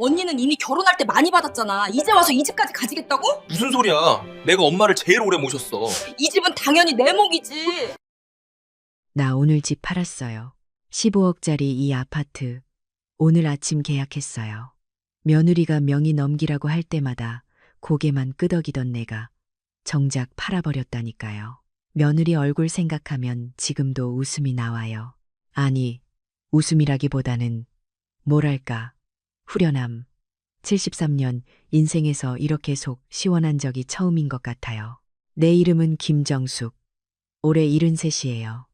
언니는 이미 결혼할 때 많이 받았잖아. 이제 와서 이 집까지 가지겠다고? 무슨 소리야? 내가 엄마를 제일 오래 모셨어. 이 집은 당연히 내 몫이지. 나 오늘 집 팔았어요. 15억짜리 이 아파트. 오늘 아침 계약했어요. 며느리가 명의 넘기라고 할 때마다 고개만 끄덕이던 내가 정작 팔아버렸다니까요. 며느리 얼굴 생각하면 지금도 웃음이 나와요. 아니, 웃음이라기보다는 뭐랄까, 후련함. 73년 인생에서 이렇게 속 시원한 적이 처음인 것 같아요. 내 이름은 김정숙. 올해 73이에요.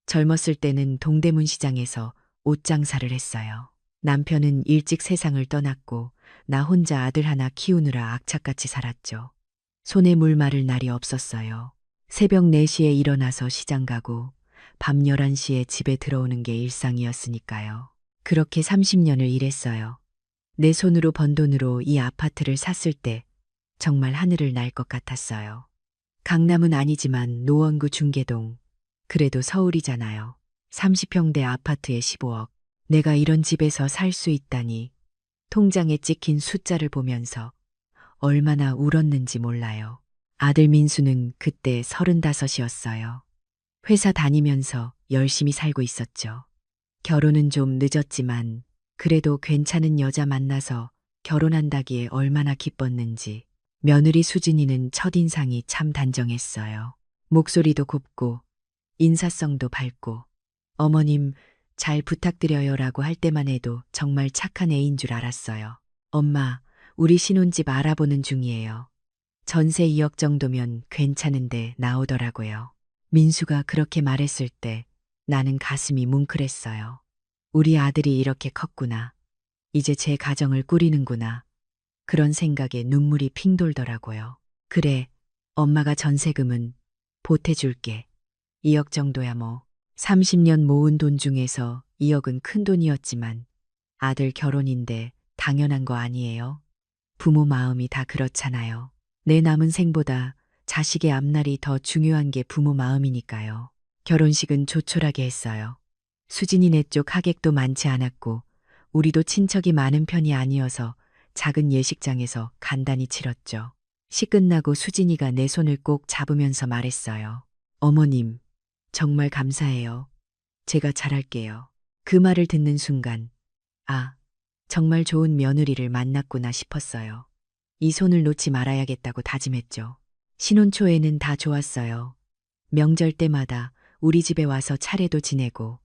젊었을 때는 동대문 시장에서 옷 장사를 했어요. 남편은 일찍 세상을 떠났고 나 혼자 아들 하나 키우느라 악착같이 살았죠. 손에 물 마를 날이 없었어요. 새벽 4시에 일어나서 시장 가고 밤 11시에 집에 들어오는 게 일상이었으니까요. 그렇게 30년을 일했어요. 내 손으로 번 돈으로 이 아파트를 샀을 때 정말 하늘을 날 것 같았어요. 강남은 아니지만 노원구 중계동. 그래도 서울이잖아요. 30평대 아파트에 15억. 내가 이런 집에서 살 수 있다니. 통장에 찍힌 숫자를 보면서 얼마나 울었는지 몰라요. 아들 민수는 그때 35이었어요. 회사 다니면서 열심히 살고 있었죠. 결혼은 좀 늦었지만 그래도 괜찮은 여자 만나서 결혼한다기에 얼마나 기뻤는지. 며느리 수진이는 첫인상이 참 단정했어요. 목소리도 곱고 인사성도 밝고 어머님 잘 부탁드려요라고 할 때만 해도 정말 착한 애인 줄 알았어요. 엄마, 우리 신혼집 알아보는 중이에요. 전세 2억 정도면 괜찮은데 나오더라고요. 민수가 그렇게 말했을 때 나는 가슴이 뭉클했어요. 우리 아들이 이렇게 컸구나. 이제 제 가정을 꾸리는구나. 그런 생각에 눈물이 핑 돌더라고요. 그래, 엄마가 전세금은 보태줄게. 2억 정도야 뭐. 30년 모은 돈 중에서 2억은 큰 돈이었지만 아들 결혼인데 당연한 거 아니에요? 부모 마음이 다 그렇잖아요. 내 남은 생보다 자식의 앞날이 더 중요한 게 부모 마음이니까요. 결혼식은 조촐하게 했어요. 수진이네 쪽 하객도 많지 않았고 우리도 친척이 많은 편이 아니어서 작은 예식장에서 간단히 치렀죠. 시 끝나고 수진이가 내 손을 꼭 잡으면서 말했어요. 어머님, 정말 감사해요. 제가 잘할게요. 그 말을 듣는 순간, 아, 정말 좋은 며느리를 만났구나 싶었어요. 이 손을 놓지 말아야겠다고 다짐했죠. 신혼 초에는 다 좋았어요. 명절 때마다 우리 집에 와서 차례도 지내고,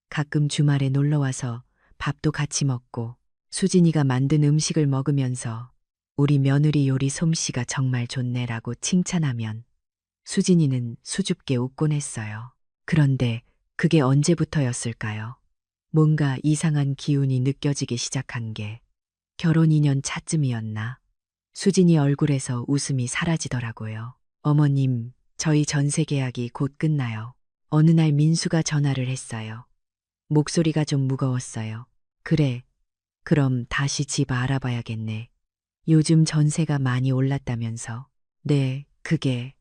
가끔 주말에 놀러 와서 밥도 같이 먹고, 수진이가 만든 음식을 먹으면서 우리 며느리 요리 솜씨가 정말 좋네라고 칭찬하면 수진이는 수줍게 웃곤 했어요. 그런데 그게 언제부터였을까요? 뭔가 이상한 기운이 느껴지기 시작한 게 결혼 2년 차쯤이었나? 수진이 얼굴에서 웃음이 사라지더라고요. 어머님, 저희 전세 계약이 곧 끝나요. 어느 날 민수가 전화를 했어요. 목소리가 좀 무거웠어요. 그래, 그럼 다시 집 알아봐야겠네. 요즘 전세가 많이 올랐다면서. 네, 그게.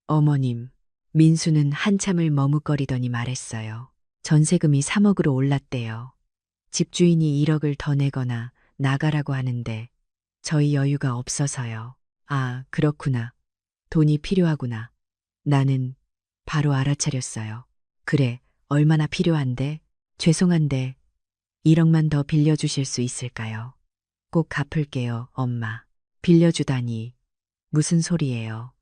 어머님, 민수는 한참을 머뭇거리더니 말했어요. 전세금이 3억으로 올랐대요. 집주인이 1억을 더 내거나 나가라고 하는데 저희 여유가 없어서요. 아, 그렇구나. 돈이 필요하구나. 나는 바로 알아차렸어요. 그래, 얼마나 필요한데? 죄송한데 1억만 더 빌려주실 수 있을까요? 꼭 갚을게요, 엄마. 빌려주다니. 무슨 소리예요?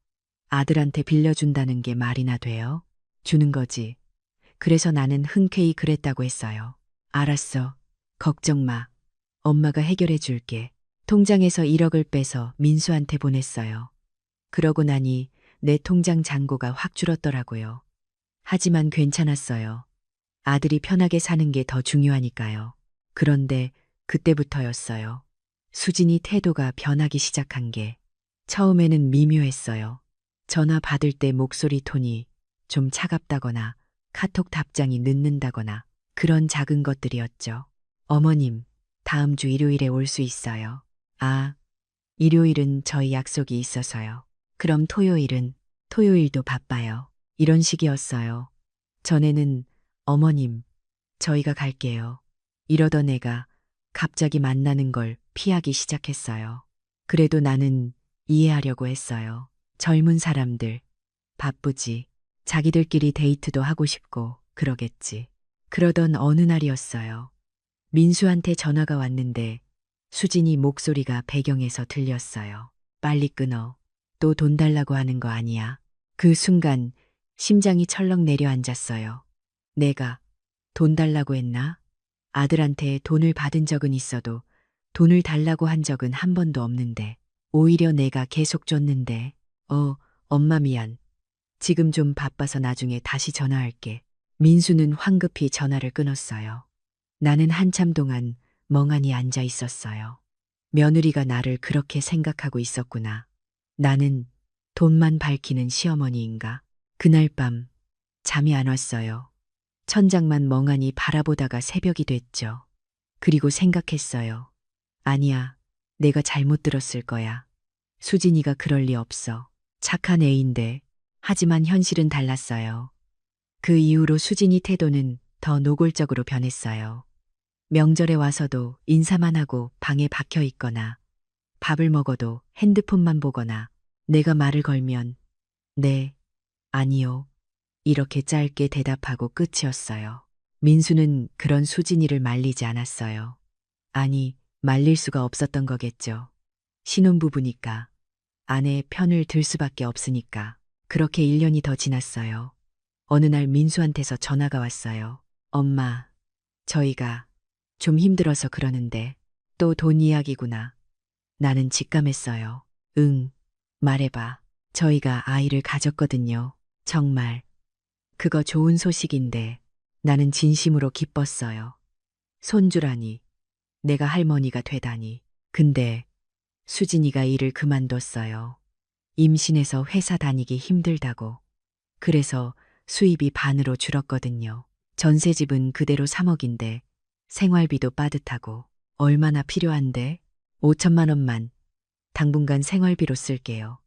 아들한테 빌려준다는 게 말이나 돼요? 주는 거지. 그래서 나는 흔쾌히 그랬다고 했어요. 알았어. 걱정 마. 엄마가 해결해 줄게. 통장에서 1억을 빼서 민수한테 보냈어요. 그러고 나니 내 통장 잔고가 확 줄었더라고요. 하지만 괜찮았어요. 아들이 편하게 사는 게 더 중요하니까요. 그런데 그때부터였어요. 수진이 태도가 변하기 시작한 게 처음에는 미묘했어요. 전화 받을 때 목소리 톤이 좀 차갑다거나 카톡 답장이 늦는다거나 그런 작은 것들이었죠. 어머님, 다음 주 일요일에 올 수 있어요. 아, 일요일은 저희 약속이 있어서요. 그럼 토요일도 바빠요. 이런 식이었어요. 전에는 어머님, 저희가 갈게요. 이러던 애가 갑자기 만나는 걸 피하기 시작했어요. 그래도 나는 이해하려고 했어요. 젊은 사람들, 바쁘지. 자기들끼리 데이트도 하고 싶고, 그러겠지. 그러던 어느 날이었어요. 민수한테 전화가 왔는데, 수진이 목소리가 배경에서 들렸어요. 빨리 끊어. 또 돈 달라고 하는 거 아니야. 그 순간, 심장이 철렁 내려앉았어요. 내가 돈 달라고 했나? 아들한테 돈을 받은 적은 있어도 돈을 달라고 한 적은 한 번도 없는데 오히려 내가 계속 줬는데 엄마 미안. 지금 좀 바빠서 나중에 다시 전화할게. 민수는 황급히 전화를 끊었어요. 나는 한참 동안 멍하니 앉아 있었어요. 며느리가 나를 그렇게 생각하고 있었구나. 나는 돈만 밝히는 시어머니인가? 그날 밤 잠이 안 왔어요. 천장만 멍하니 바라보다가 새벽이 됐죠. 그리고 생각했어요. 아니야, 내가 잘못 들었을 거야. 수진이가 그럴 리 없어. 착한 애인데. 하지만 현실은 달랐어요. 그 이후로 수진이 태도는 더 노골적으로 변했어요. 명절에 와서도 인사만 하고 방에 박혀 있거나 밥을 먹어도 핸드폰만 보거나 내가 말을 걸면 네, 아니요. 이렇게 짧게 대답하고 끝이었어요. 민수는 그런 수진이를 말리지 않았어요. 아니, 말릴 수가 없었던 거겠죠. 신혼부부니까. 아내의 편을 들 수밖에 없으니까. 그렇게 1년이 더 지났어요. 어느 날 민수한테서 전화가 왔어요. 엄마, 저희가 좀 힘들어서 그러는데 또 돈 이야기구나. 나는 직감했어요. 응, 말해봐. 저희가 아이를 가졌거든요. 정말. 그거 좋은 소식인데 나는 진심으로 기뻤어요. 손주라니. 내가 할머니가 되다니. 근데 수진이가 일을 그만뒀어요. 임신해서 회사 다니기 힘들다고. 그래서 수입이 반으로 줄었거든요. 전세집은 그대로 3억인데 생활비도 빠듯하고. 얼마나 필요한데? 5천만 원만 당분간 생활비로 쓸게요.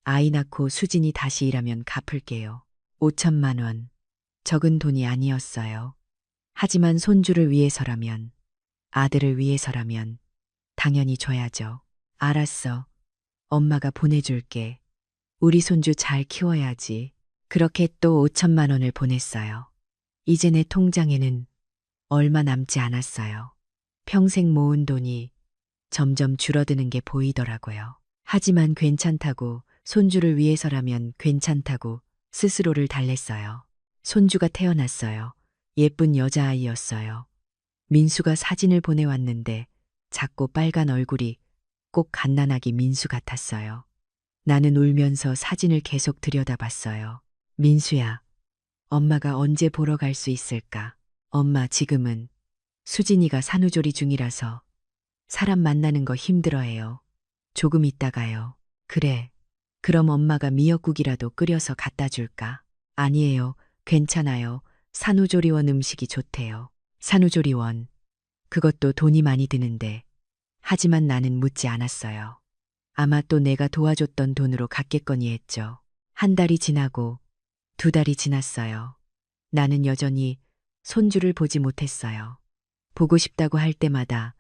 아이 낳고 수진이 다시 일하면 갚을게요. 5천만 원. 적은 돈이 아니었어요. 하지만 손주를 위해서라면, 아들을 위해서라면 당연히 줘야죠. 알았어. 엄마가 보내줄게. 우리 손주 잘 키워야지. 그렇게 또 5천만 원을 보냈어요. 이제 내 통장에는 얼마 남지 않았어요. 평생 모은 돈이 점점 줄어드는 게 보이더라고요. 하지만 괜찮다고, 손주를 위해서라면 괜찮다고 스스로를 달랬어요. 손주가 태어났어요. 예쁜 여자아이였어요. 민수가 사진을 보내왔는데 작고 빨간 얼굴이 꼭 갓난아기 민수 같았어요. 나는 울면서 사진을 계속 들여다봤어요. 민수야, 엄마가 언제 보러 갈 수 있을까? 엄마 지금은 수진이가 산후조리 중이라서 사람 만나는 거 힘들어해요. 조금 있다가요. 그래. 그럼 엄마가 미역국이라도 끓여서 갖다 줄까? 아니에요. 괜찮아요. 산후조리원 음식이 좋대요. 산후조리원. 그것도 돈이 많이 드는데. 하지만 나는 묻지 않았어요. 아마 또 내가 도와줬던 돈으로 갖겠거니 했죠. 한 달이 지나고 2달이 지났어요. 나는 여전히 손주를 보지 못했어요. 보고 싶다고 할 때마다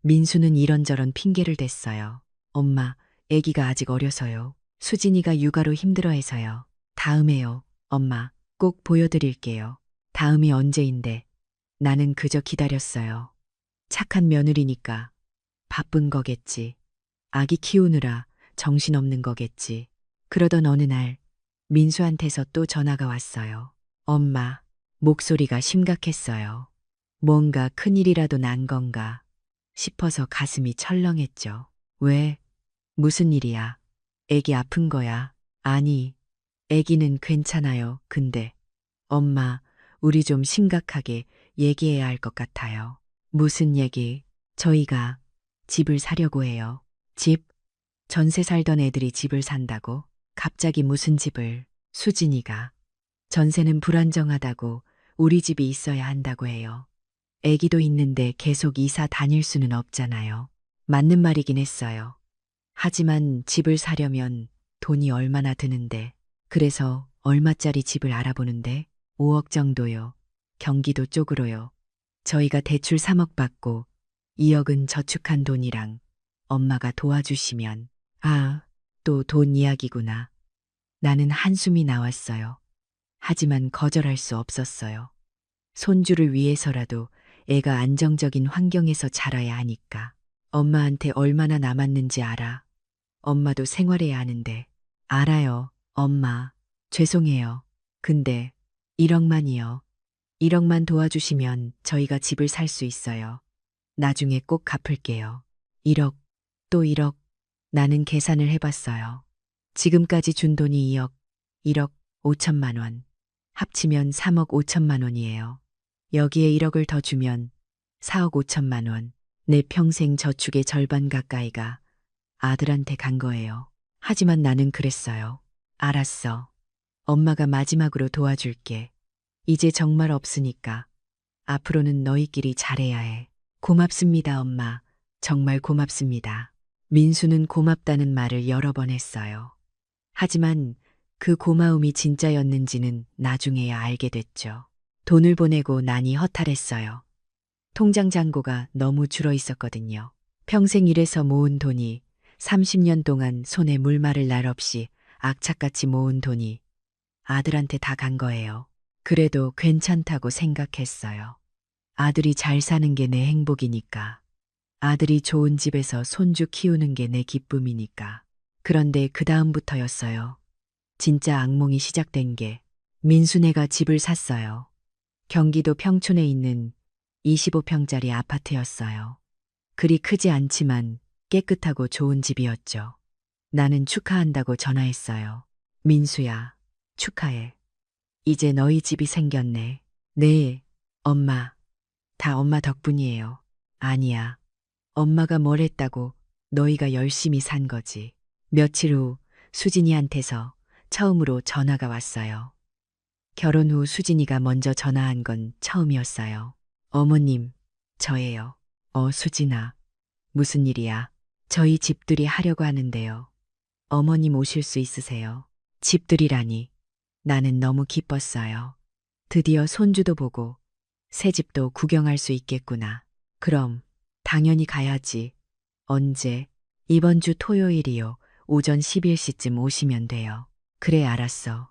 민수는 이런저런 핑계를 댔어요. 엄마, 아기가 아직 어려서요. 수진이가 육아로 힘들어해서요. 다음에요. 엄마, 꼭 보여드릴게요. 다음이 언제인데. 나는 그저 기다렸어요. 착한 며느리니까 바쁜 거겠지. 아기 키우느라 정신없는 거겠지. 그러던 어느 날 민수한테서 또 전화가 왔어요. 엄마, 목소리가 심각했어요. 뭔가 큰일이라도 난 건가 싶어서 가슴이 철렁했죠. 왜? 무슨 일이야? 애기 아픈 거야? 아니, 애기는 괜찮아요. 근데 엄마, 우리 좀 심각하게 얘기해야 할 것 같아요. 무슨 얘기? 저희가 집을 사려고 해요. 집? 전세 살던 애들이 집을 산다고? 갑자기 무슨 집을? 수진이가. 전세는 불안정하다고 우리 집이 있어야 한다고 해요. 애기도 있는데 계속 이사 다닐 수는 없잖아요. 맞는 말이긴 했어요. 하지만 집을 사려면 돈이 얼마나 드는데. 그래서 얼마짜리 집을 알아보는데 5억 정도요. 경기도 쪽으로요. 저희가 대출 3억 받고 2억은 저축한 돈이랑 엄마가 도와주시면, 아, 또 돈 이야기구나. 나는 한숨이 나왔어요. 하지만 거절할 수 없었어요. 손주를 위해서라도 애가 안정적인 환경에서 자라야 하니까. 엄마한테 얼마나 남았는지 알아. 엄마도 생활해야 하는데. 알아요, 엄마. 죄송해요. 근데 1억만이요. 1억만 도와주시면 저희가 집을 살 수 있어요. 나중에 꼭 갚을게요. 1억, 또 1억. 나는 계산을 해봤어요. 지금까지 준 돈이 2억, 1억 5천만 원. 합치면 3억 5천만 원이에요. 여기에 1억을 더 주면 4억 5천만 원. 내 평생 저축의 절반 가까이가 아들한테 간 거예요. 하지만 나는 그랬어요. 알았어. 엄마가 마지막으로 도와줄게. 이제 정말 없으니까. 앞으로는 너희끼리 잘해야 해. 고맙습니다, 엄마. 정말 고맙습니다. 민수는 고맙다는 말을 여러 번 했어요. 하지만 그 고마움이 진짜였는지는 나중에야 알게 됐죠. 돈을 보내고 나니 허탈했어요. 통장 잔고가 너무 줄어 있었거든요. 평생 일해서 모은 돈이 30년 동안 손에 물 마를 날 없이 악착같이 모은 돈이 아들한테 다 간 거예요. 그래도 괜찮다고 생각했어요. 아들이 잘 사는 게 내 행복이니까. 아들이 좋은 집에서 손주 키우는 게 내 기쁨이니까. 그런데 그 다음부터였어요. 진짜 악몽이 시작된 게 민수네가 집을 샀어요. 경기도 평촌에 있는 25평짜리 아파트였어요. 그리 크지 않지만 깨끗하고 좋은 집이었죠. 나는 축하한다고 전화했어요. 민수야, 축하해. 이제 너희 집이 생겼네. 네, 엄마. 다 엄마 덕분이에요. 아니야. 엄마가 뭘 했다고 너희가 열심히 산 거지. 며칠 후 수진이한테서 처음으로 전화가 왔어요. 결혼 후 수진이가 먼저 전화한 건 처음이었어요. 어머님, 저예요. 수진아. 무슨 일이야? 저희 집들이 하려고 하는데요. 어머님 오실 수 있으세요? 집들이라니. 나는 너무 기뻤어요. 드디어 손주도 보고 새 집도 구경할 수 있겠구나. 그럼 당연히 가야지. 언제? 이번 주 토요일이요. 오전 11시쯤 오시면 돼요. 그래, 알았어.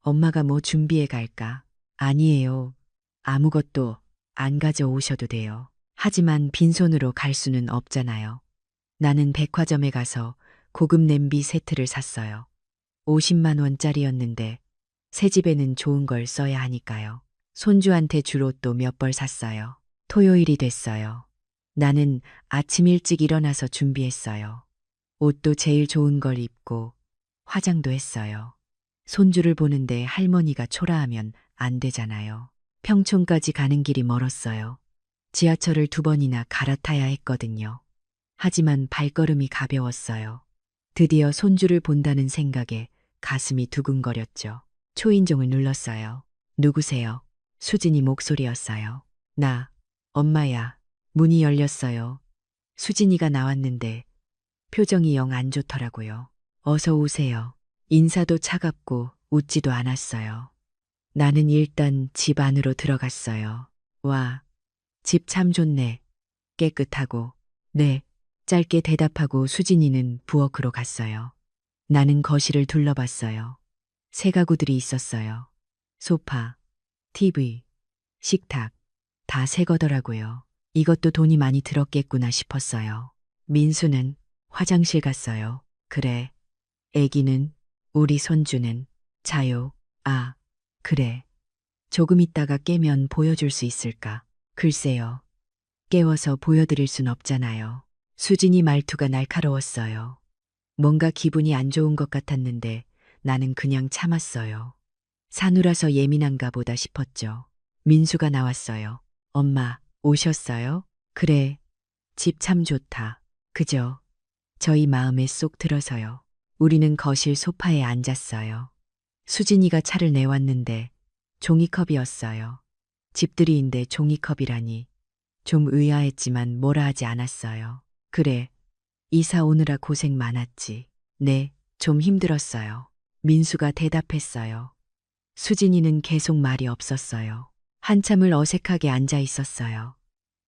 엄마가 뭐 준비해 갈까? 아니에요. 아무것도 안 가져오셔도 돼요. 하지만 빈손으로 갈 수는 없잖아요. 나는 백화점에 가서 고급 냄비 세트를 샀어요. 50만 원짜리였는데 새 집에는 좋은 걸 써야 하니까요. 손주한테 줄 옷도 몇 벌 샀어요. 토요일이 됐어요. 나는 아침 일찍 일어나서 준비했어요. 옷도 제일 좋은 걸 입고 화장도 했어요. 손주를 보는데 할머니가 초라하면 안 되잖아요. 평촌까지 가는 길이 멀었어요. 지하철을 2번이나 갈아타야 했거든요. 하지만 발걸음이 가벼웠어요. 드디어 손주를 본다는 생각에 가슴이 두근거렸죠. 초인종을 눌렀어요. 누구세요? 수진이 목소리였어요. 나, 엄마야. 문이 열렸어요. 수진이가 나왔는데 표정이 영 안 좋더라고요. 어서 오세요. 인사도 차갑고 웃지도 않았어요. 나는 일단 집 안으로 들어갔어요. 와, 집 참 좋네. 깨끗하고. 네, 짧게 대답하고 수진이는 부엌으로 갔어요. 나는 거실을 둘러봤어요. 새 가구들이 있었어요. 소파, TV, 식탁, 다 새 거더라고요. 이것도 돈이 많이 들었겠구나 싶었어요. 민수는 화장실 갔어요. 그래. 애기는, 우리 손주는, 자요. 아, 그래. 조금 있다가 깨면 보여줄 수 있을까? 글쎄요. 깨워서 보여드릴 순 없잖아요. 수진이 말투가 날카로웠어요. 뭔가 기분이 안 좋은 것 같았는데 나는 그냥 참았어요. 사누라서 예민한가 보다 싶었죠. 민수가 나왔어요. 엄마, 오셨어요? 그래. 집 참 좋다. 그죠? 저희 마음에 쏙 들어서요. 우리는 거실 소파에 앉았어요. 수진이가 차를 내왔는데 종이컵이었어요. 집들이인데 종이컵이라니. 좀 의아했지만 뭐라 하지 않았어요. 그래. 이사 오느라 고생 많았지. 네, 좀 힘들었어요. 민수가 대답했어요. 수진이는 계속 말이 없었어요. 한참을 어색하게 앉아 있었어요.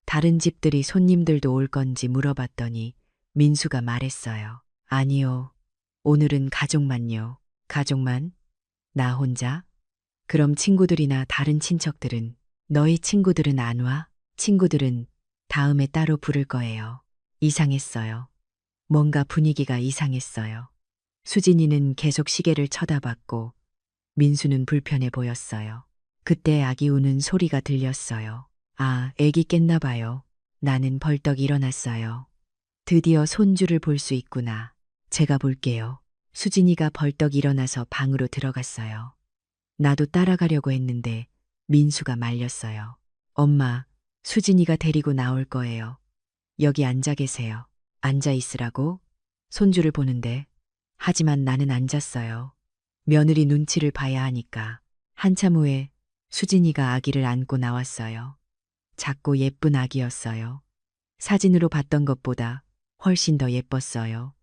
다른 집들이 손님들도 올 건지 물어봤더니 민수가 말했어요. 아니요. 오늘은 가족만요. 가족만? 나 혼자? 그럼 친구들이나 다른 친척들은? 너희 친구들은 안 와? 친구들은 다음에 따로 부를 거예요. 이상했어요. 뭔가 분위기가 이상했어요. 수진이는 계속 시계를 쳐다봤고 민수는 불편해 보였어요. 그때 아기 우는 소리가 들렸어요. 아, 애기 깼나 봐요. 나는 벌떡 일어났어요. 드디어 손주를 볼 수 있구나. 제가 볼게요. 수진이가 벌떡 일어나서 방으로 들어갔어요. 나도 따라가려고 했는데 민수가 말렸어요. 엄마, 수진이가 데리고 나올 거예요. 여기 앉아 계세요. 앉아 있으라고? 손주를 보는데. 하지만 나는 앉았어요. 며느리 눈치를 봐야 하니까. 한참 후에 수진이가 아기를 안고 나왔어요. 작고 예쁜 아기였어요. 사진으로 봤던 것보다 훨씬 더 예뻤어요.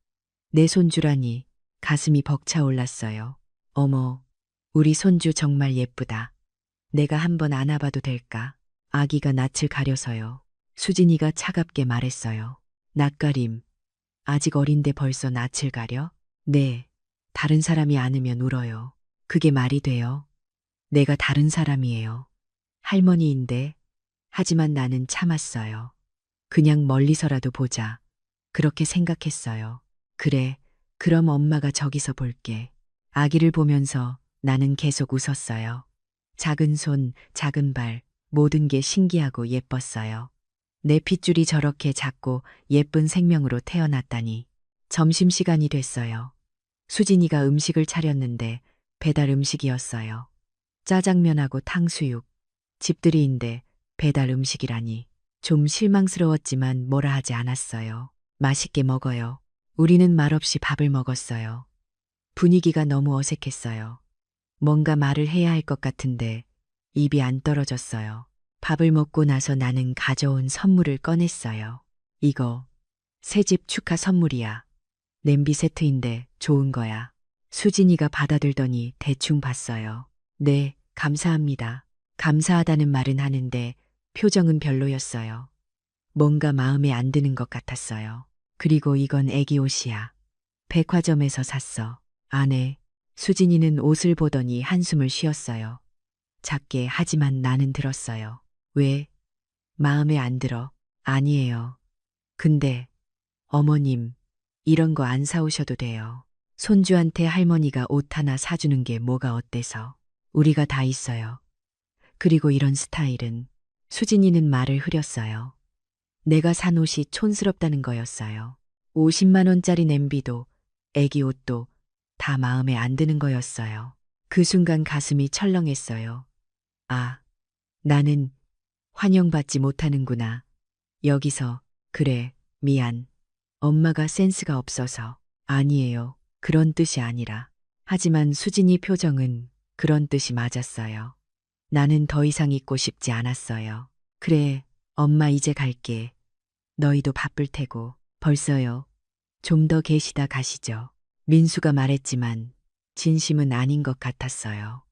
내 손주라니 가슴이 벅차올랐어요. 어머, 우리 손주 정말 예쁘다. 내가 한번 안아봐도 될까? 아기가 낯을 가려서요. 수진이가 차갑게 말했어요. 낯가림. 아직 어린데 벌써 낯을 가려? 네. 다른 사람이 안으면 울어요. 그게 말이 돼요? 내가 다른 사람이에요. 할머니인데. 하지만 나는 참았어요. 그냥 멀리서라도 보자. 그렇게 생각했어요. 그래, 그럼 엄마가 저기서 볼게. 아기를 보면서 나는 계속 웃었어요. 작은 손, 작은 발, 모든 게 신기하고 예뻤어요. 내 핏줄이 저렇게 작고 예쁜 생명으로 태어났다니. 점심시간이 됐어요. 수진이가 음식을 차렸는데 배달 음식이었어요. 짜장면하고 탕수육. 집들이인데 배달 음식이라니. 좀 실망스러웠지만 뭐라 하지 않았어요. 맛있게 먹어요. 우리는 말없이 밥을 먹었어요. 분위기가 너무 어색했어요. 뭔가 말을 해야 할 것 같은데 입이 안 떨어졌어요. 밥을 먹고 나서 나는 가져온 선물을 꺼냈어요. 이거 새집 축하 선물이야. 냄비 세트인데 좋은 거야. 수진이가 받아들더니 대충 봤어요. 네, 감사합니다. 감사하다는 말은 하는데 표정은 별로였어요. 뭔가 마음에 안 드는 것 같았어요. 그리고 이건 애기 옷이야. 백화점에서 샀어. 안에 수진이는 옷을 보더니 한숨을 쉬었어요. 작게 하지만 나는 들었어요. 왜? 마음에 안 들어? 아니에요. 근데 어머님, 이런 거 안 사오셔도 돼요. 손주한테 할머니가 옷 하나 사주는 게 뭐가 어때서? 우리가 다 있어요. 그리고 이런 스타일은 수진이는 말을 흐렸어요. 내가 산 옷이 촌스럽다는 거였어요. 50만 원짜리 냄비도 애기 옷도 다 마음에 안 드는 거였어요. 그 순간 가슴이 철렁했어요. 아, 나는 환영받지 못하는구나. 여기서, 그래, 미안. 엄마가 센스가 없어서. 아니에요. 그런 뜻이 아니라. 하지만 수진이 표정은 그런 뜻이 맞았어요. 나는 더 이상 있고 싶지 않았어요. 그래, 엄마 이제 갈게. 너희도 바쁠 테고. 벌써요. 좀 더 계시다 가시죠. 민수가 말했지만 진심은 아닌 것 같았어요.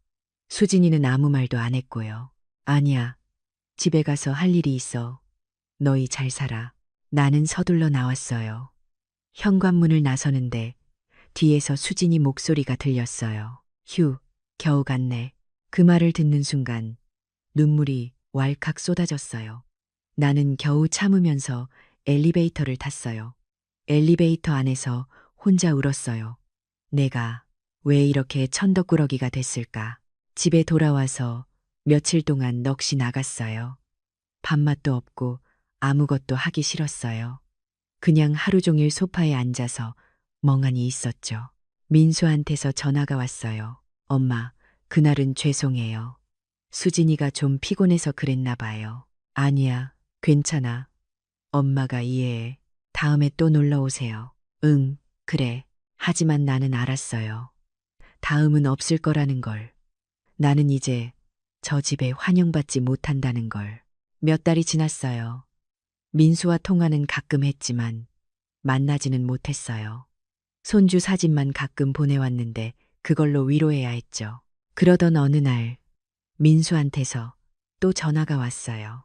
수진이는 아무 말도 안 했고요. 아니야. 집에 가서 할 일이 있어. 너희 잘 살아. 나는 서둘러 나왔어요. 현관문을 나서는데 뒤에서 수진이 목소리가 들렸어요. 휴, 겨우 갔네. 그 말을 듣는 순간 눈물이 왈칵 쏟아졌어요. 나는 겨우 참으면서 엘리베이터를 탔어요. 엘리베이터 안에서 혼자 울었어요. 내가 왜 이렇게 천덕꾸러기가 됐을까? 집에 돌아와서 며칠 동안 넋이 나갔어요. 밥맛도 없고 아무것도 하기 싫었어요. 그냥 하루 종일 소파에 앉아서 멍하니 있었죠. 민수한테서 전화가 왔어요. 엄마, 그날은 죄송해요. 수진이가 좀 피곤해서 그랬나 봐요. 아니야, 괜찮아. 엄마가 이해해. 다음에 또 놀러 오세요. 응, 그래. 하지만 나는 알았어요. 다음은 없을 거라는 걸. 나는 이제 저 집에 환영받지 못한다는 걸. 몇 달이 지났어요. 민수와 통화는 가끔 했지만 만나지는 못했어요. 손주 사진만 가끔 보내왔는데 그걸로 위로해야 했죠. 그러던 어느 날 민수한테서 또 전화가 왔어요.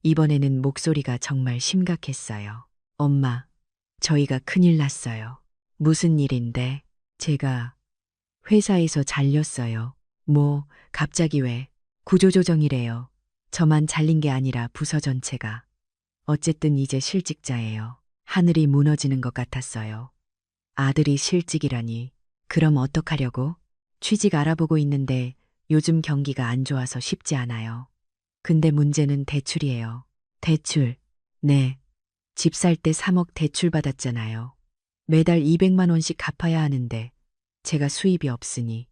이번에는 목소리가 정말 심각했어요. 엄마, 저희가 큰일 났어요. 무슨 일인데? 제가 회사에서 잘렸어요. 뭐, 갑자기 왜? 구조조정이래요. 저만 잘린 게 아니라 부서 전체가. 어쨌든 이제 실직자예요. 하늘이 무너지는 것 같았어요. 아들이 실직이라니. 그럼 어떡하려고? 취직 알아보고 있는데 요즘 경기가 안 좋아서 쉽지 않아요. 근데 문제는 대출이에요. 대출. 네. 집 살 때 3억 대출 받았잖아요. 매달 200만 원씩 갚아야 하는데 제가 수입이 없으니.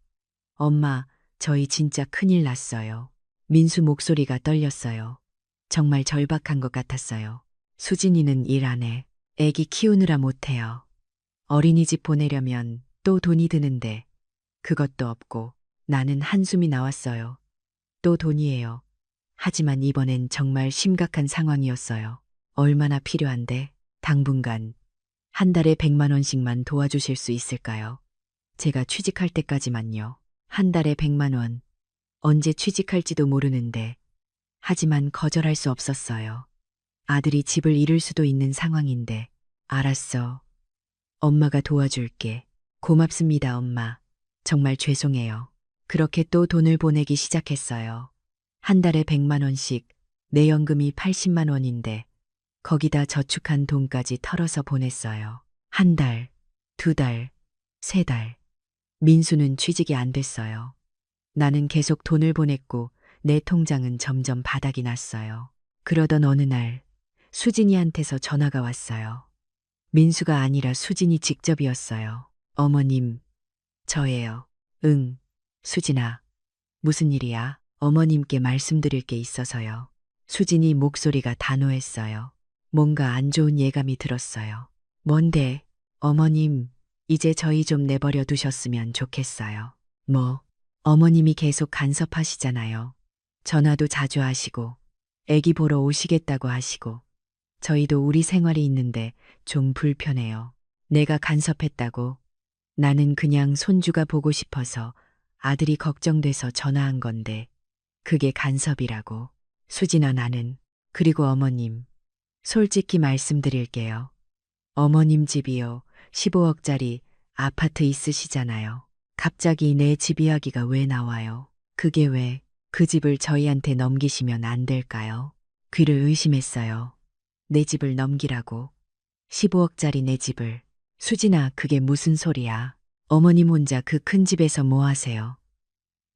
엄마, 저희 진짜 큰일 났어요. 민수 목소리가 떨렸어요. 정말 절박한 것 같았어요. 수진이는 일 안 해. 애기 키우느라 못해요. 어린이집 보내려면 또 돈이 드는데 그것도 없고 나는 한숨이 나왔어요. 또 돈이에요. 하지만 이번엔 정말 심각한 상황이었어요. 얼마나 필요한데? 당분간 한 달에 100만 원씩만 도와주실 수 있을까요? 제가 취직할 때까지만요. 한 달에 100만 원. 언제 취직할지도 모르는데. 하지만 거절할 수 없었어요. 아들이 집을 잃을 수도 있는 상황인데. 알았어. 엄마가 도와줄게. 고맙습니다, 엄마. 정말 죄송해요. 그렇게 또 돈을 보내기 시작했어요. 한 달에 100만 원씩, 내 연금이 80만 원인데, 거기다 저축한 돈까지 털어서 보냈어요. 한 달, 두 달, 세 달. 민수는 취직이 안 됐어요. 나는 계속 돈을 보냈고, 내 통장은 점점 바닥이 났어요. 그러던 어느 날, 수진이한테서 전화가 왔어요. 민수가 아니라 수진이 직접이었어요. 어머님, 저예요. 응, 수진아. 무슨 일이야? 어머님께 말씀드릴 게 있어서요. 수진이 목소리가 단호했어요. 뭔가 안 좋은 예감이 들었어요. 뭔데? 어머님, 이제 저희 좀 내버려 두셨으면 좋겠어요. 뭐, 어머님이 계속 간섭하시잖아요. 전화도 자주 하시고, 애기 보러 오시겠다고 하시고, 저희도 우리 생활이 있는데 좀 불편해요. 내가 간섭했다고. 나는 그냥 손주가 보고 싶어서 아들이 걱정돼서 전화한 건데, 그게 간섭이라고. 수진아, 나는. 그리고 어머님, 솔직히 말씀드릴게요. 어머님 집이요. 15억짜리 아파트 있으시잖아요. 갑자기 내 집 이야기가 왜 나와요? 그게 왜 그 집을 저희한테 넘기시면 안 될까요? 귀를 의심했어요. 내 집을 넘기라고. 15억짜리 내 집을. 수진아, 그게 무슨 소리야? 어머님 혼자 그 큰 집에서 뭐 하세요?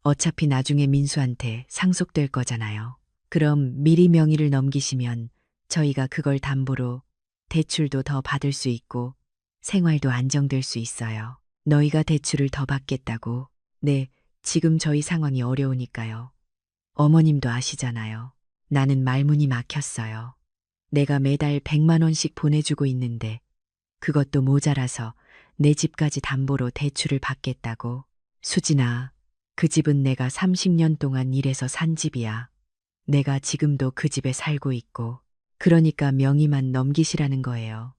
어차피 나중에 민수한테 상속될 거잖아요. 그럼 미리 명의를 넘기시면 저희가 그걸 담보로 대출도 더 받을 수 있고 생활도 안정될 수 있어요. 너희가 대출을 더 받겠다고? 네, 지금 저희 상황이 어려우니까요. 어머님도 아시잖아요. 나는 말문이 막혔어요. 내가 매달 100만 원씩 보내주고 있는데 그것도 모자라서 내 집까지 담보로 대출을 받겠다고. 수진아, 그 집은 내가 30년 동안 일해서 산 집이야. 내가 지금도 그 집에 살고 있고, 그러니까 명의만 넘기시라는 거예요.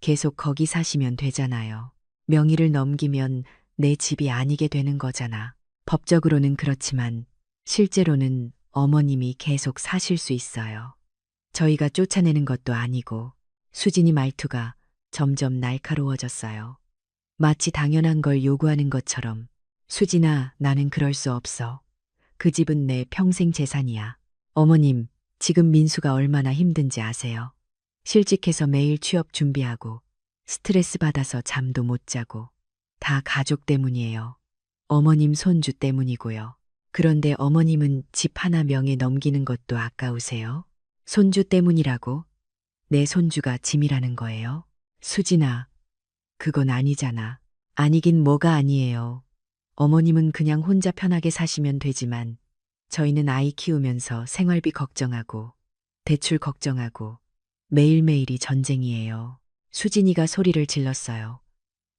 계속 거기 사시면 되잖아요. 명의를 넘기면 내 집이 아니게 되는 거잖아. 법적으로는 그렇지만 실제로는 어머님이 계속 사실 수 있어요. 저희가 쫓아내는 것도 아니고. 수진이 말투가 점점 날카로워졌어요. 마치 당연한 걸 요구하는 것처럼. 수진아, 나는 그럴 수 없어. 그 집은 내 평생 재산이야. 어머님, 지금 민수가 얼마나 힘든지 아세요? 실직해서 매일 취업 준비하고 스트레스 받아서 잠도 못 자고 다 가족 때문이에요. 어머님 손주 때문이고요. 그런데 어머님은 집 하나 명에 넘기는 것도 아까우세요? 손주 때문이라고? 내 손주가 짐이라는 거예요? 수진아, 그건 아니잖아. 아니긴 뭐가 아니에요. 어머님은 그냥 혼자 편하게 사시면 되지만 저희는 아이 키우면서 생활비 걱정하고 대출 걱정하고 매일매일이 전쟁이에요. 수진이가 소리를 질렀어요.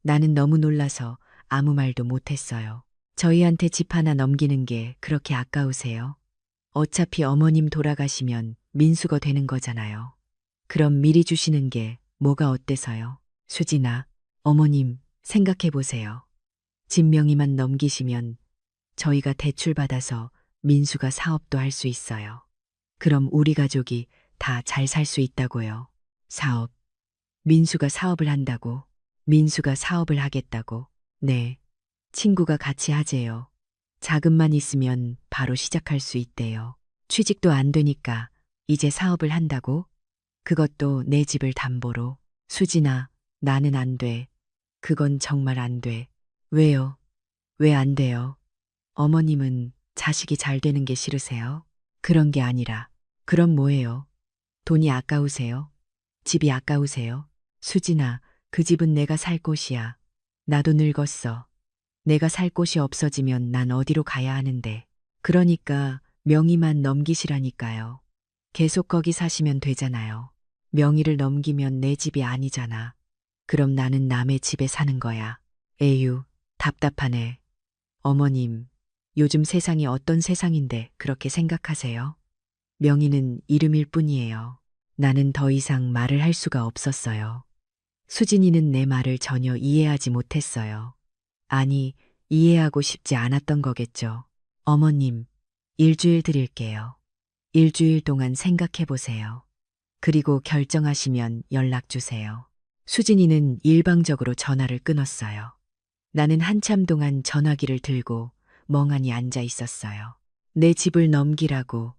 나는 너무 놀라서 아무 말도 못했어요. 저희한테 집 하나 넘기는 게 그렇게 아까우세요? 어차피 어머님 돌아가시면 민수거 되는 거잖아요. 그럼 미리 주시는 게 뭐가 어때서요? 수진아, 어머님 생각해 보세요. 집 명의만 넘기시면 저희가 대출 받아서 민수가 사업도 할 수 있어요. 그럼 우리 가족이 다 잘 살 수 있다고요. 사업. 민수가 사업을 한다고. 민수가 사업을 하겠다고. 네. 친구가 같이 하재요. 자금만 있으면 바로 시작할 수 있대요. 취직도 안 되니까 이제 사업을 한다고? 그것도 내 집을 담보로. 수진아, 나는 안 돼. 그건 정말 안 돼. 왜요? 왜 안 돼요? 어머님은 자식이 잘 되는 게 싫으세요? 그런 게 아니라, 그럼 뭐예요? 돈이 아까우세요? 집이 아까우세요? 수진아, 그 집은 내가 살 곳이야. 나도 늙었어. 내가 살 곳이 없어지면 난 어디로 가야 하는데. 그러니까 명의만 넘기시라니까요. 계속 거기 사시면 되잖아요. 명의를 넘기면 내 집이 아니잖아. 그럼 나는 남의 집에 사는 거야. 에휴, 답답하네. 어머님, 요즘 세상이 어떤 세상인데 그렇게 생각하세요? 명의는 이름일 뿐이에요. 나는 더 이상 말을 할 수가 없었어요. 수진이는 내 말을 전혀 이해하지 못했어요. 아니, 이해하고 싶지 않았던 거겠죠. 어머님, 일주일 드릴게요. 일주일 동안 생각해 보세요. 그리고 결정하시면 연락 주세요. 수진이는 일방적으로 전화를 끊었어요. 나는 한참 동안 전화기를 들고 멍하니 앉아 있었어요. 내 집을 넘기라고.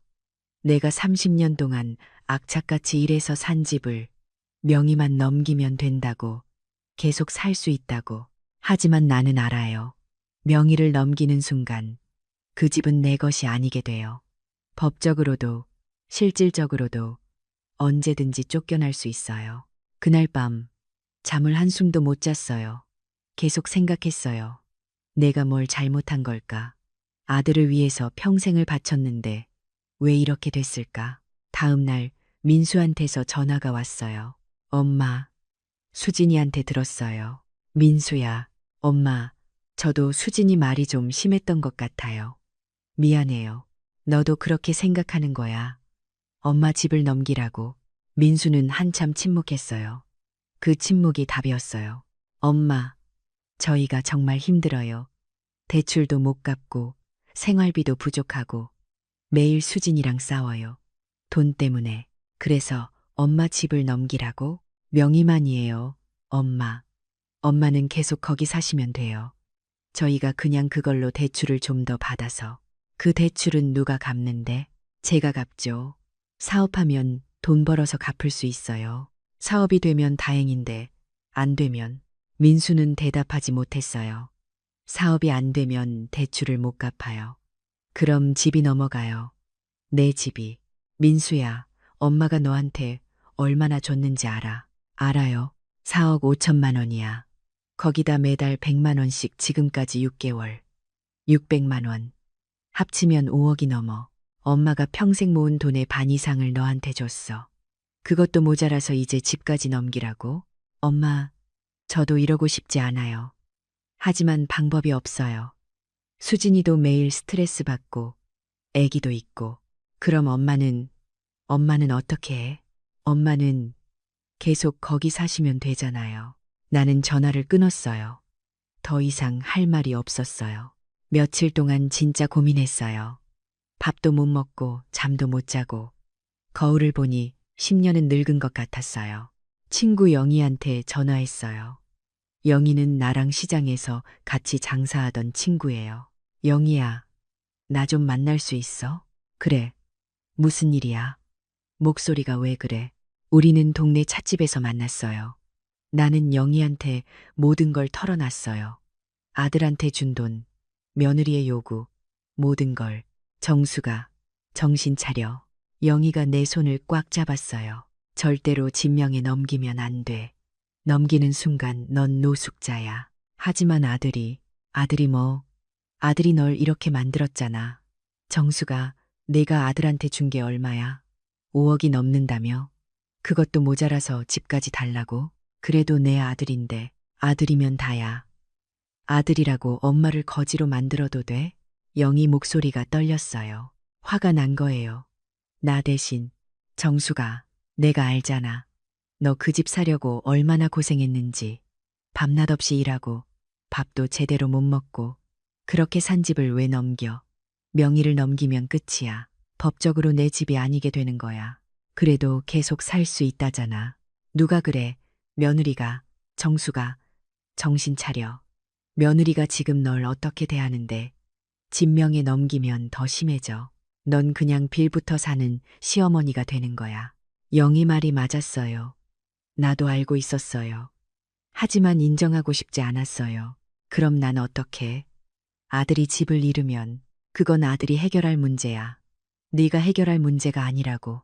내가 30년 동안 악착같이 일해서 산 집을 명의만 넘기면 된다고. 계속 살 수 있다고. 하지만 나는 알아요. 명의를 넘기는 순간 그 집은 내 것이 아니게 돼요. 법적으로도 실질적으로도 언제든지 쫓겨날 수 있어요. 그날 밤 잠을 한숨도 못 잤어요. 계속 생각했어요. 내가 뭘 잘못한 걸까? 아들을 위해서 평생을 바쳤는데 왜 이렇게 됐을까? 다음 날 민수한테서 전화가 왔어요. 엄마, 수진이한테 들었어요. 민수야, 엄마, 저도 수진이 말이 좀 심했던 것 같아요. 미안해요. 너도 그렇게 생각하는 거야. 엄마 집을 넘기라고. 민수는 한참 침묵했어요. 그 침묵이 답이었어요. 엄마, 저희가 정말 힘들어요. 대출도 못 갚고 생활비도 부족하고 매일 수진이랑 싸워요. 돈 때문에. 그래서 엄마 집을 넘기라고? 명의만이에요. 엄마. 엄마는 계속 거기 사시면 돼요. 저희가 그냥 그걸로 대출을 좀 더 받아서. 그 대출은 누가 갚는데? 제가 갚죠. 사업하면 돈 벌어서 갚을 수 있어요. 사업이 되면 다행인데 안 되면. 민수는 대답하지 못했어요. 사업이 안 되면 대출을 못 갚아요. 그럼 집이 넘어가요. 내 집이. 민수야, 엄마가 너한테 얼마나 줬는지 알아? 알아요. 4억 5천만 원이야. 거기다 매달 100만 원씩 지금까지 6개월. 600만 원. 합치면 5억이 넘어. 엄마가 평생 모은 돈의 반 이상을 너한테 줬어. 그것도 모자라서 이제 집까지 넘기라고? 엄마, 저도 이러고 싶지 않아요. 하지만 방법이 없어요. 수진이도 매일 스트레스 받고, 애기도 있고. 그럼 엄마는 어떻게 해? 엄마는 계속 거기 사시면 되잖아요. 나는 전화를 끊었어요. 더 이상 할 말이 없었어요. 며칠 동안 진짜 고민했어요. 밥도 못 먹고 잠도 못 자고 거울을 보니 10년은 늙은 것 같았어요. 친구 영희한테 전화했어요. 영희는 나랑 시장에서 같이 장사하던 친구예요. 영희야, 나 좀 만날 수 있어? 그래. 무슨 일이야? 목소리가 왜 그래? 우리는 동네 찻집에서 만났어요. 나는 영희한테 모든 걸 털어놨어요. 아들한테 준 돈, 며느리의 요구, 모든 걸. 정수가 정신 차려. 영희가 내 손을 꽉 잡았어요. 절대로 진명에 넘기면 안 돼. 넘기는 순간 넌 노숙자야. 하지만 아들이 뭐, 아들이 널 이렇게 만들었잖아. 정수가 내가 아들한테 준 게 얼마야? 5억이 넘는다며? 그것도 모자라서 집까지 달라고? 그래도 내 아들인데 아들이면 다야. 아들이라고 엄마를 거지로 만들어도 돼? 영희 목소리가 떨렸어요. 화가 난 거예요. 나 대신 정수가 내가 알잖아. 너 그 집 사려고 얼마나 고생했는지. 밤낮 없이 일하고 밥도 제대로 못 먹고 그렇게 산 집을 왜 넘겨? 명의를 넘기면 끝이야. 법적으로 내 집이 아니게 되는 거야. 그래도 계속 살 수 있다잖아. 누가 그래? 며느리가, 정수가. 정신 차려. 며느리가 지금 널 어떻게 대하는데 진명에 넘기면 더 심해져. 넌 그냥 빌부터 사는 시어머니가 되는 거야. 영희 말이 맞았어요. 나도 알고 있었어요. 하지만 인정하고 싶지 않았어요. 그럼 난 어떻게? 아들이 집을 잃으면 그건 아들이 해결할 문제야. 네가 해결할 문제가 아니라고.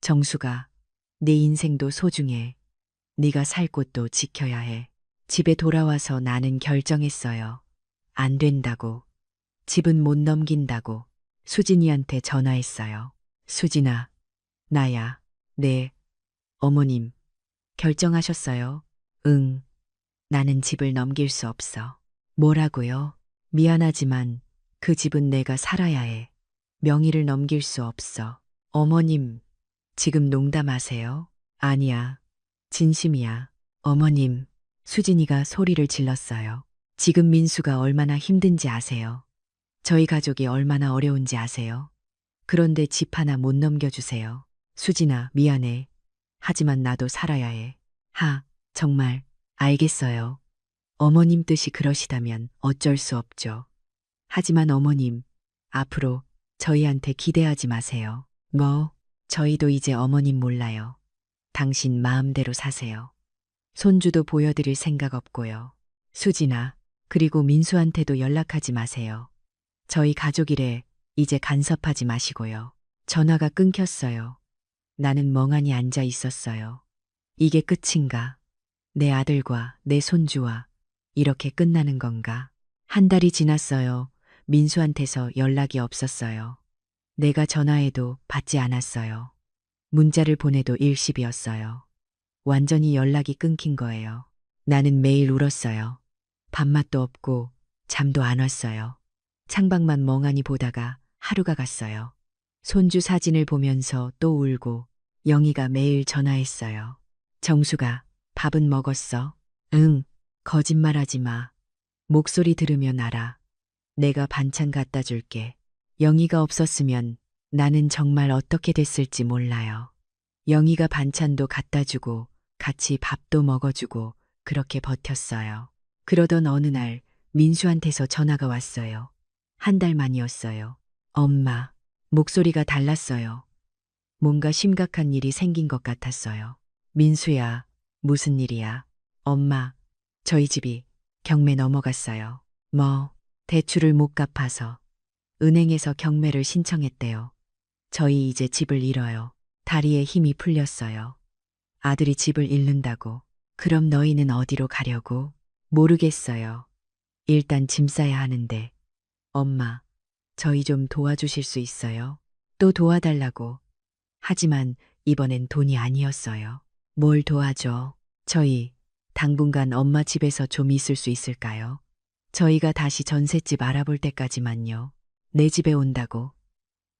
정수가, 네 인생도 소중해. 네가 살 곳도 지켜야 해. 집에 돌아와서 나는 결정했어요. 안 된다고. 집은 못 넘긴다고. 수진이한테 전화했어요. 수진아, 나야. 네, 어머님. 결정하셨어요? 응. 나는 집을 넘길 수 없어. 뭐라고요? 미안하지만 그 집은 내가 살아야 해. 명의를 넘길 수 없어. 어머님, 지금 농담하세요? 아니야. 진심이야. 어머님, 수진이가 소리를 질렀어요. 지금 민수가 얼마나 힘든지 아세요? 저희 가족이 얼마나 어려운지 아세요? 그런데 집 하나 못 넘겨주세요. 수진아, 미안해. 하지만 나도 살아야 해. 정말, 알겠어요. 어머님 뜻이 그러시다면 어쩔 수 없죠. 하지만 어머님, 앞으로 저희한테 기대하지 마세요. 뭐, 저희도 이제 어머님 몰라요. 당신 마음대로 사세요. 손주도 보여드릴 생각 없고요. 수진아, 그리고 민수한테도 연락하지 마세요. 저희 가족이래 이제 간섭하지 마시고요. 전화가 끊겼어요. 나는 멍하니 앉아 있었어요. 이게 끝인가? 내 아들과 내 손주와 이렇게 끝나는 건가? 한 달이 지났어요. 민수한테서 연락이 없었어요. 내가 전화해도 받지 않았어요. 문자를 보내도 일십이었어요. 완전히 연락이 끊긴 거예요. 나는 매일 울었어요. 밥맛도 없고 잠도 안 왔어요. 창밖만 멍하니 보다가 하루가 갔어요. 손주 사진을 보면서 또 울고 영희가 매일 전화했어요. 정수가 밥은 먹었어? 응, 거짓말하지 마. 목소리 들으면 알아. 내가 반찬 갖다 줄게. 영희가 없었으면 나는 정말 어떻게 됐을지 몰라요. 영희가 반찬도 갖다 주고 같이 밥도 먹어주고 그렇게 버텼어요. 그러던 어느 날 민수한테서 전화가 왔어요. 한 달 만이었어요. 엄마, 목소리가 달랐어요. 뭔가 심각한 일이 생긴 것 같았어요. 민수야, 무슨 일이야? 엄마, 저희 집이 경매 넘어갔어요. 뭐, 대출을 못 갚아서 은행에서 경매를 신청했대요. 저희 이제 집을 잃어요. 다리에 힘이 풀렸어요. 아들이 집을 잃는다고. 그럼 너희는 어디로 가려고? 모르겠어요. 일단 짐 싸야 하는데. 엄마, 저희 좀 도와주실 수 있어요? 또 도와달라고. 하지만 이번엔 돈이 아니었어요. 뭘 도와줘? 저희 당분간 엄마 집에서 좀 있을 수 있을까요? 저희가 다시 전셋집 알아볼 때까지만요. 내 집에 온다고.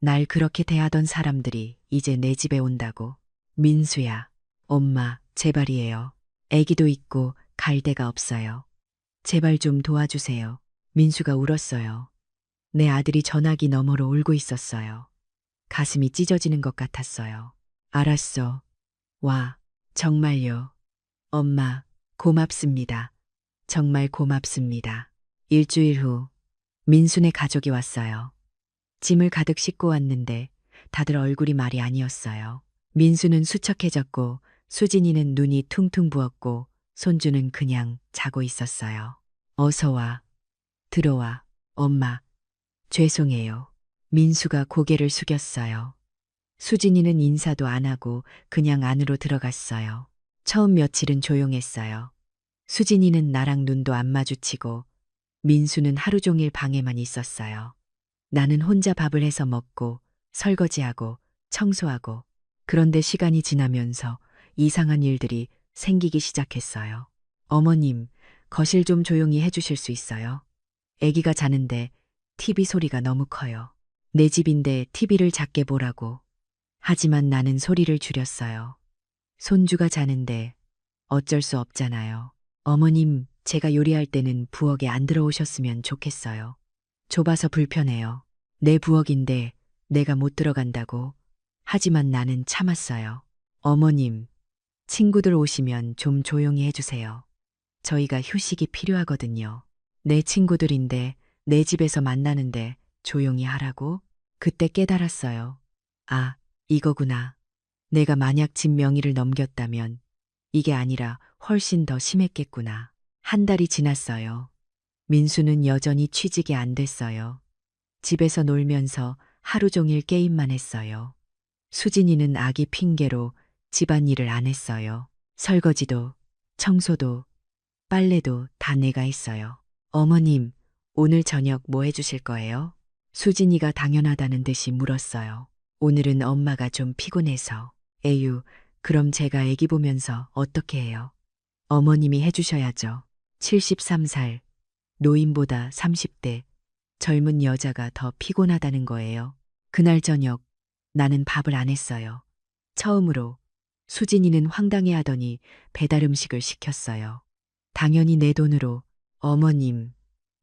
날 그렇게 대하던 사람들이 이제 내 집에 온다고. 민수야, 엄마, 제발이에요. 애기도 있고 갈 데가 없어요. 제발 좀 도와주세요. 민수가 울었어요. 내 아들이 전화기 너머로 울고 있었어요. 가슴이 찢어지는 것 같았어요. 알았어. 와, 정말요. 엄마, 고맙습니다. 정말 고맙습니다. 일주일 후, 민수네 가족이 왔어요. 짐을 가득 싣고 왔는데 다들 얼굴이 말이 아니었어요. 민수는 수척해졌고 수진이는 눈이 퉁퉁 부었고 손주는 그냥 자고 있었어요. 어서 와. 들어와. 엄마. 죄송해요. 민수가 고개를 숙였어요. 수진이는 인사도 안 하고 그냥 안으로 들어갔어요. 처음 며칠은 조용했어요. 수진이는 나랑 눈도 안 마주치고 민수는 하루 종일 방에만 있었어요. 나는 혼자 밥을 해서 먹고 설거지하고 청소하고 그런데 시간이 지나면서 이상한 일들이 생기기 시작했어요. 어머님, 거실 좀 조용히 해주실 수 있어요? 아기가 자는데 TV 소리가 너무 커요. 내 집인데 TV를 작게 보라고. 하지만 나는 소리를 줄였어요. 손주가 자는데 어쩔 수 없잖아요. 어머님, 제가 요리할 때는 부엌에 안 들어오셨으면 좋겠어요. 좁아서 불편해요. 내 부엌인데 내가 못 들어간다고. 하지만 나는 참았어요. 어머님, 친구들 오시면 좀 조용히 해주세요. 저희가 휴식이 필요하거든요. 내 친구들인데 내 집에서 만나는데 조용히 하라고? 그때 깨달았어요. 아, 이거구나. 내가 만약 집 명의를 넘겼다면 이게 아니라 훨씬 더 심했겠구나. 한 달이 지났어요. 민수는 여전히 취직이 안 됐어요. 집에서 놀면서 하루 종일 게임만 했어요. 수진이는 아기 핑계로 집안일을 안 했어요. 설거지도, 청소도, 빨래도 다 내가 했어요. 어머님, 오늘 저녁 뭐 해주실 거예요? 수진이가 당연하다는 듯이 물었어요. 오늘은 엄마가 좀 피곤해서. 에휴, 그럼 제가 애기 보면서 어떻게 해요? 어머님이 해주셔야죠. 73살, 노인보다 30대, 젊은 여자가 더 피곤하다는 거예요. 그날 저녁, 나는 밥을 안 했어요. 처음으로 수진이는 황당해 하더니 배달 음식을 시켰어요. 당연히 내 돈으로. 어머님,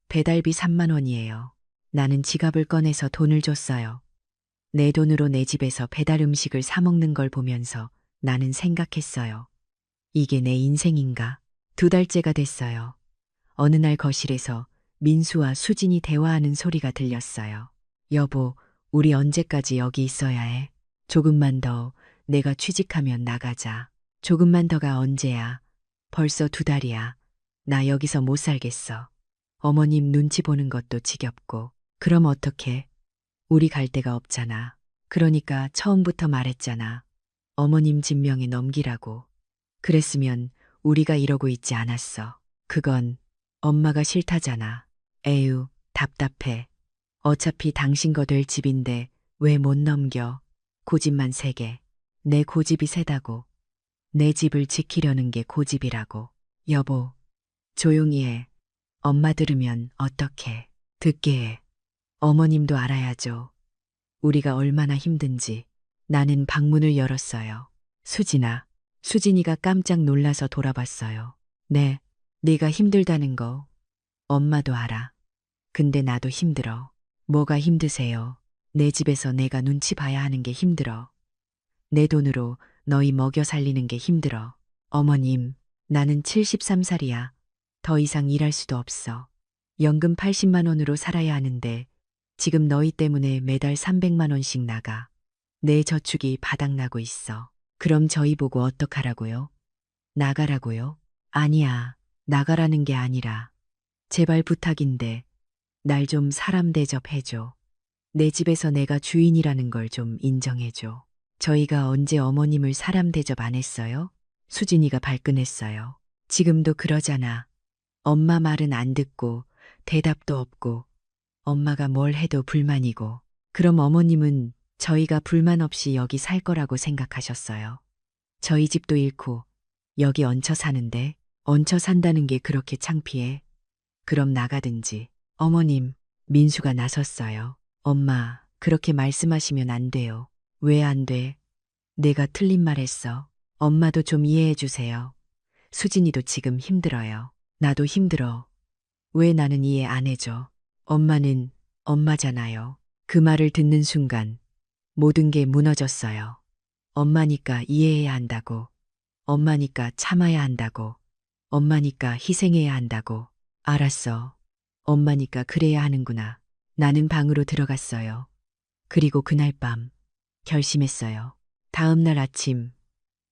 배달비 3만 원이에요. 나는 지갑을 꺼내서 돈을 줬어요. 내 돈으로 내 집에서 배달 음식을 사 먹는 걸 보면서 나는 생각했어요. 이게 내 인생인가? 2달째가 됐어요. 어느 날 거실에서 민수와 수진이 대화하는 소리가 들렸어요. 여보, 우리 언제까지 여기 있어야 해? 조금만 더, 내가 취직하면 나가자. 조금만 더가 언제야? 벌써 2달이야. 나 여기서 못 살겠어. 어머님 눈치 보는 것도 지겹고. 그럼 어떡해? 우리 갈 데가 없잖아. 그러니까 처음부터 말했잖아. 어머님 집 명에 넘기라고. 그랬으면 우리가 이러고 있지 않았어. 그건 엄마가 싫다잖아. 에휴, 답답해. 어차피 당신 거 될 집인데 왜 못 넘겨? 고집만 세게. 내 고집이 세다고. 내 집을 지키려는 게 고집이라고. 여보, 조용히 해. 엄마 들으면 어떡해. 듣게 해. 어머님도 알아야죠. 우리가 얼마나 힘든지. 나는 방문을 열었어요. 수진아. 수진이가 깜짝 놀라서 돌아봤어요. 네, 네가 힘들다는 거 엄마도 알아. 근데 나도 힘들어. 뭐가 힘드세요? 내 집에서 내가 눈치 봐야 하는 게 힘들어. 내 돈으로 너희 먹여 살리는 게 힘들어. 어머님, 나는 73살이야. 더 이상 일할 수도 없어. 연금 80만 원으로 살아야 하는데 지금 너희 때문에 매달 300만 원씩 나가. 내 저축이 바닥나고 있어. 그럼 저희 보고 어떡하라고요? 나가라고요? 아니야, 나가라는 게 아니라 제발 부탁인데 날 좀 사람 대접해줘. 내 집에서 내가 주인이라는 걸 좀 인정해줘. 저희가 언제 어머님을 사람 대접 안 했어요? 수진이가 발끈했어요. 지금도 그러잖아. 엄마 말은 안 듣고 대답도 없고 엄마가 뭘 해도 불만이고. 그럼 어머님은 저희가 불만 없이 여기 살 거라고 생각하셨어요. 저희 집도 잃고 여기 얹혀 사는데 얹혀 산다는 게 그렇게 창피해? 그럼 나가든지. 어머님, 민수가 나섰어요. 엄마, 그렇게 말씀하시면 안 돼요. 왜 안 돼? 내가 틀린 말 했어. 엄마도 좀 이해해 주세요. 수진이도 지금 힘들어요. 나도 힘들어. 왜 나는 이해 안 해줘? 엄마는 엄마잖아요. 그 말을 듣는 순간 모든 게 무너졌어요. 엄마니까 이해해야 한다고. 엄마니까 참아야 한다고. 엄마니까 희생해야 한다고. 알았어. 엄마니까 그래야 하는구나. 나는 방으로 들어갔어요. 그리고 그날 밤 결심했어요. 다음 날 아침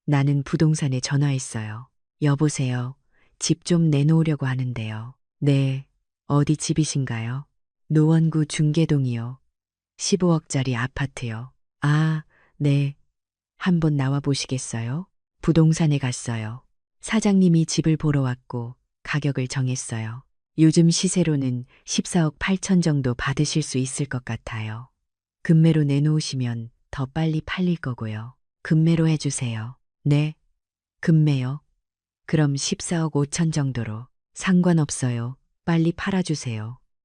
나는 부동산에 전화했어요. 여보세요. 집 좀 내놓으려고 하는데요. 네. 어디 집이신가요? 노원구 중계동이요. 15억짜리 아파트요. 아, 네. 한번 나와 보시겠어요? 부동산에 갔어요. 사장님이 집을 보러 왔고 가격을 정했어요. 요즘 시세로는 14억 8천 정도 받으실 수 있을 것 같아요. 금매로 내놓으시면 더 빨리 팔릴 거고요. 금매로 해주세요. 네. 금매요? 그럼 14억 5천 정도로. 상관없어요. 빨리 팔아주세요.